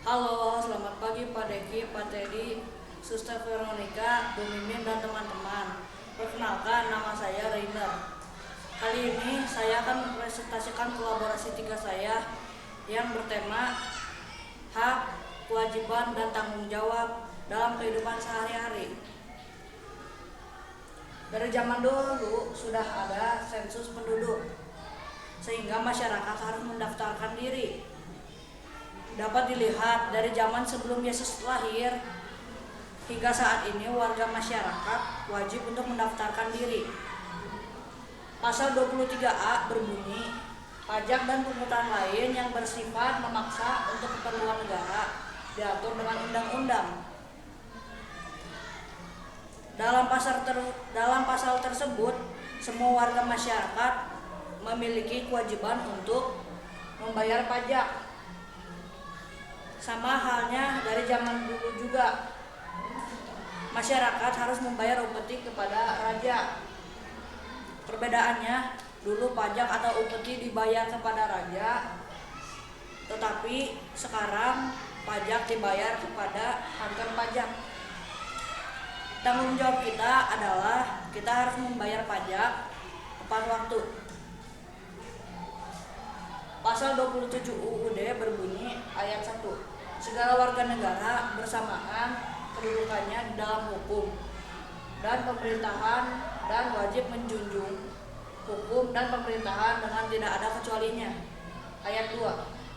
Halo, selamat pagi Pak Deki, Pak Teddy, Suster Veronica, Bu Mimin, dan teman-teman. Perkenalkan, nama saya Rainer. Kali ini saya akan mempresentasikan kolaborasi tiga saya yang bertema hak, kewajiban, dan tanggung jawab dalam kehidupan sehari-hari. Dari zaman dulu sudah ada sensus penduduk, sehingga masyarakat harus mendaftarkan diri. Dapat dilihat dari zaman sebelum Yesus lahir hingga saat ini warga masyarakat wajib untuk mendaftarkan diri. Pasal 23A berbunyi, pajak dan pungutan lain yang bersifat memaksa untuk keperluan negara diatur dengan undang-undang. Dalam pasal tersebut, semua warga masyarakat memiliki kewajiban untuk membayar pajak. Sama halnya dari zaman dulu juga, masyarakat harus membayar upeti kepada raja. Perbedaannya, dulu pajak atau upeti dibayar kepada raja, tetapi sekarang pajak dibayar kepada kantor pajak. Tanggung jawab kita adalah kita harus membayar pajak tepat waktu. Pasal 27 UUD berbunyi ayat 1. Segala warga negara bersamaan kedudukannya di dalam hukum dan pemerintahan dan wajib menjunjung hukum dan pemerintahan dengan tidak ada kecualinya. Ayat 2.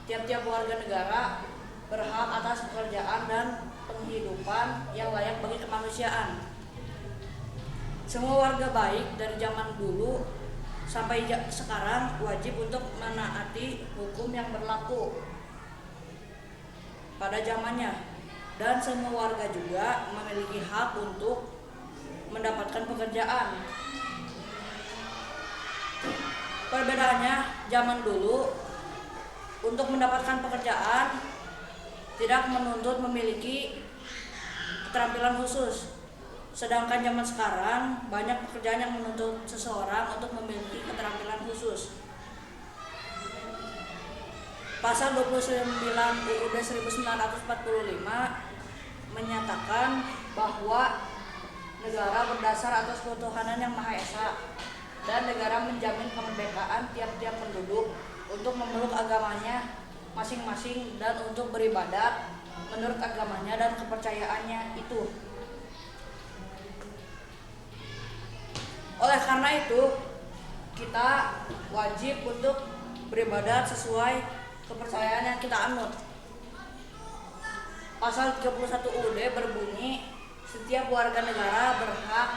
Tiap-tiap warga negara berhak atas pekerjaan dan penghidupan yang layak bagi kemanusiaan. Semua warga baik dari zaman dulu sampai sekarang wajib untuk menaati hukum yang berlaku pada zamannya, dan semua warga juga memiliki hak untuk mendapatkan pekerjaan. Perbedaannya, zaman dulu untuk mendapatkan pekerjaan tidak menuntut memiliki keterampilan khusus, sedangkan zaman sekarang banyak pekerjaan yang menuntut seseorang untuk memiliki keterampilan khusus. Pasal 29 UUD 1945 menyatakan bahwa negara berdasar atas ketuhanan yang Maha Esa dan negara menjamin kemerdekaan tiap-tiap penduduk untuk memeluk agamanya masing-masing dan untuk beribadat menurut agamanya dan kepercayaannya itu. Oleh karena itu, kita wajib untuk beribadat sesuai kepercayaan yang kita anut. Pasal 31 UUD berbunyi, setiap warga negara berhak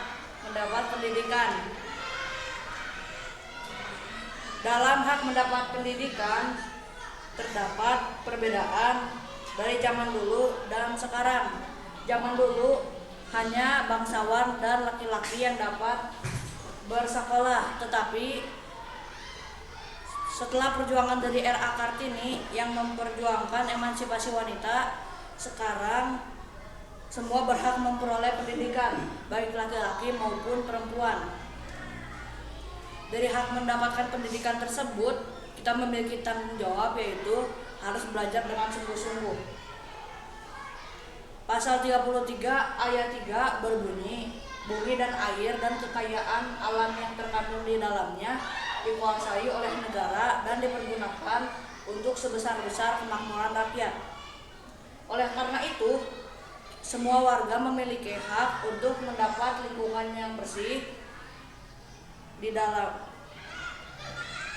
mendapat pendidikan. Dalam hak mendapat pendidikan terdapat perbedaan dari zaman dulu dan sekarang. Zaman dulu hanya bangsawan dan laki-laki yang dapat bersekolah, tetapi setelah perjuangan dari R.A. Kartini yang memperjuangkan emansipasi wanita, sekarang semua berhak memperoleh pendidikan, baik laki-laki maupun perempuan. Dari hak mendapatkan pendidikan tersebut, kita memiliki tanggung jawab, yaitu harus belajar dengan sungguh-sungguh. Pasal 33 ayat 3 berbunyi, bumi dan air dan kekayaan alam yang terkandung di dalamnya dikuasai oleh negara dan dipergunakan untuk sebesar-besar kemakmuran rakyat. Oleh karena itu, semua warga memiliki hak untuk mendapat lingkungan yang bersih di dalam.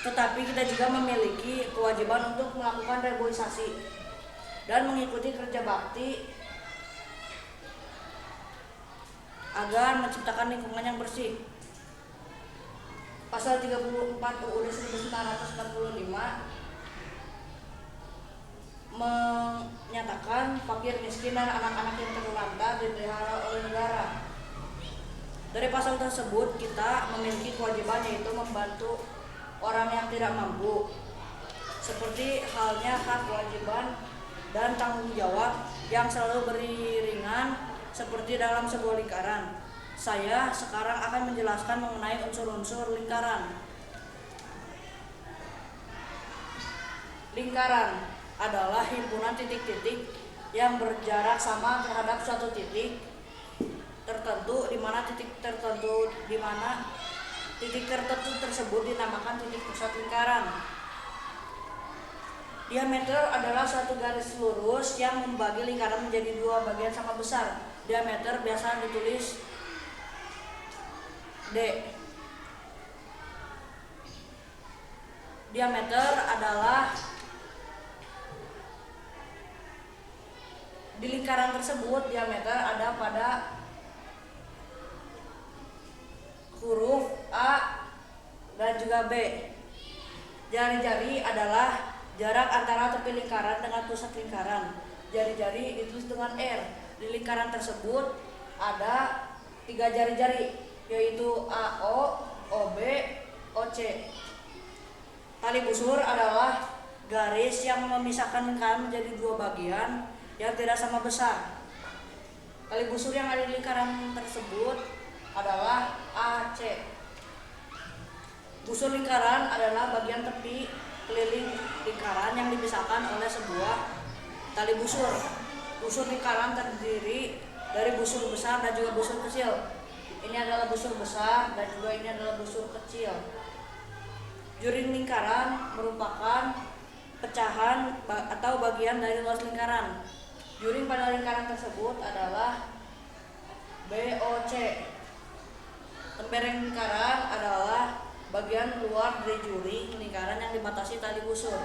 Tetapi kita juga memiliki kewajiban untuk melakukan reboisasi dan mengikuti kerja bakti agar menciptakan lingkungan yang bersih. Pasal 34 UUD 1945 menyatakan fakir miskin dan anak-anak yang terlantar dipelihara oleh negara. Dari pasal tersebut kita memiliki kewajiban, yaitu membantu orang yang tidak mampu, seperti halnya hak, kewajiban, dan tanggung jawab yang selalu beriringan seperti dalam sebuah lingkaran. Saya sekarang akan menjelaskan mengenai unsur-unsur lingkaran. Lingkaran adalah himpunan titik-titik yang berjarak sama terhadap suatu titik tertentu di mana titik tertentu tersebut dinamakan titik pusat lingkaran. Diameter adalah suatu garis lurus yang membagi lingkaran menjadi dua bagian sama besar. Diameter biasa ditulis D. Diameter adalah di lingkaran tersebut, diameter ada pada huruf A dan juga B. Jari-jari adalah jarak antara tepi lingkaran dengan pusat lingkaran. Jari-jari ditulis dengan R. Di lingkaran tersebut ada 3 jari-jari, yaitu AO, OB, OC. Tali busur adalah garis yang memisahkan lingkaran menjadi 2 bagian yang tidak sama besar. Tali busur yang ada di lingkaran tersebut adalah AC. Busur lingkaran adalah bagian tepi keliling lingkaran yang dipisahkan oleh sebuah tali busur. Busur lingkaran terdiri dari busur besar dan juga busur kecil. Ini adalah busur besar dan juga ini adalah busur kecil. Juring lingkaran merupakan pecahan atau bagian dari luas lingkaran. Juring pada lingkaran tersebut adalah BOC. Lempereng lingkaran adalah bagian luar dari juring lingkaran yang dibatasi tali busur.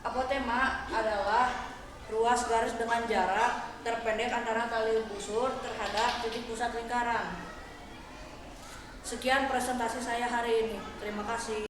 Apotema adalah ruas garis dengan jarak terpendek antara tali busur terhadap titik pusat lingkaran. Sekian presentasi saya hari ini. Terima kasih.